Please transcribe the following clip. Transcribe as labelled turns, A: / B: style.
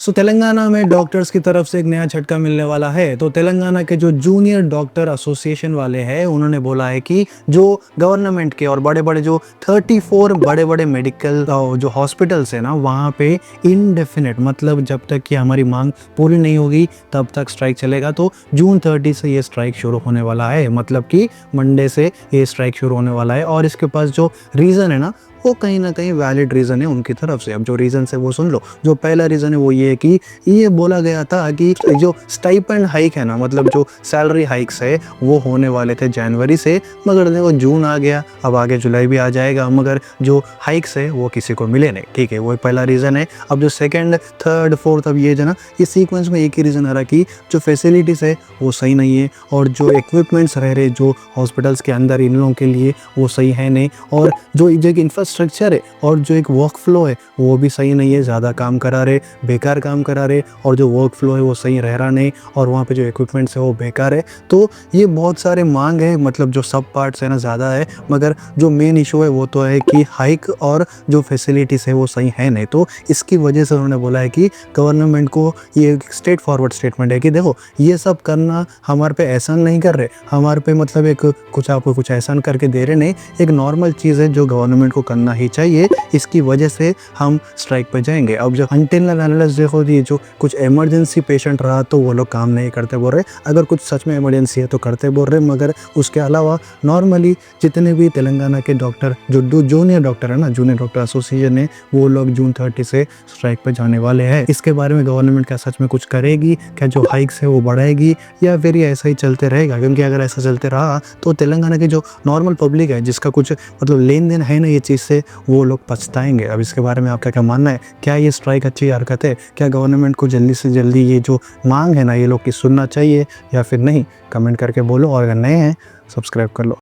A: तेलंगाना में डॉक्टर्स की तरफ से एक नया झटका मिलने वाला है। तो तेलंगाना के जो जूनियर डॉक्टर एसोसिएशन वाले हैं उन्होंने बोला है कि जो गवर्नमेंट के और बड़े-बड़े जो 34 बड़े-बड़े मेडिकल जो हॉस्पिटल्स हैं ना वहाँ पे इनडेफिनिट मतलब जब तक कि हमारी मांग पूरी नहीं होगी तब तक स्ट्राइक चलेगा। तो जून 30 से ये स्ट्राइक शुरू होने वाला है, मतलब कि मंडे से ये स्ट्राइक शुरू होने वाला है। और इसके पास जो रीज़न है ना वो कहीं ना कहीं वैलिड रीज़न है उनकी तरफ से। अब जो रीज़न है वो सुन लो। जो पहला रीज़न है वो ये है कि ये बोला गया था कि जो स्टाइपेंड हाइक है ना, मतलब जो सैलरी हाइक्स है वो होने वाले थे जनवरी से, मगर देखो जून आ गया, अब आगे जुलाई भी आ जाएगा, मगर जो हाइक्स है वो किसी को मिले नहीं। ठीक है, वो पहला रीज़न है। अब जो सेकेंड, थर्ड, फोर्थ, अब ये जो ना ये सीक्वेंस में एक ही रीज़न आ रहा कि जो फैसिलिटीज़ है वो सही नहीं है और जो इक्विपमेंट्स रह रहे जो हॉस्पिटल्स के अंदर इन लोगों के लिए वो सही है नहीं, और जो एक इंफ्रास्ट्रक्चर है और जो एक वर्क फ्लो है वो भी सही नहीं है। ज़्यादा काम करा रहे, बेकार काम करा रहे, और जो वर्क फ्लो है वो सही रह रहा नहीं, और वहाँ पे जो इक्विपमेंट्स है वो बेकार है। तो ये बहुत सारे मांग है, मतलब जो सब पार्ट्स है ना ज़्यादा है, मगर जो मेन इशू है वो तो है कि हाइक और जो फैसिलिटीज़ है वो सही है नहीं। तो इसकी वजह से उन्होंने बोला है कि गवर्नमेंट को ये स्ट्रेट फॉरवर्ड स्टेटमेंट है कि देखो ये सब करना हमारे पे एहसान नहीं कर रहे, हमारे पे मतलब एक कुछ आपको कुछ एहसान करके दे रहे नहीं, एक नॉर्मल चीज़ है जो गवर्नमेंट को करना ही चाहिए। इसकी वजह से हम स्ट्राइक पे जाएंगे। अब जब अनटिल अनलेस देखो ये जो कुछ इमरजेंसी पेशेंट रहा तो वो लोग काम नहीं करते बोल रहे, अगर कुछ सच में इमरजेंसी है तो करते बोल रहे, मगर उसके अलावा नॉर्मली जितने भी तेलंगाना के डॉक्टर जो जूनियर डॉक्टर है ना, जूनियर डॉक्टर एसोसिएशन है, वो लोग जून 30 से स्ट्राइक पे जाने वाले हैं। इसके बारे में गवर्नमेंट क्या सच में कुछ करेगी, क्या जो हाइक्स है वो बढ़ाएगी, या फिर ये ऐसा ही चलते रहेगा? क्योंकि अगर ऐसा चलते रहा तो तेलंगाना की जो नॉर्मल पब्लिक है जिसका कुछ मतलब लेन देन है ना ये चीज़ से, वो लोग पछताएंगे। अब इसके बारे में आपका क्या मानना है? क्या ये स्ट्राइक अच्छी हरकत है? क्या गवर्नमेंट को जल्दी से जल्दी ये जो मांग है ना ये लोग की सुनना चाहिए या फिर नहीं? कमेंट करके बोलो, और अगर नए हैं सब्सक्राइब कर लो।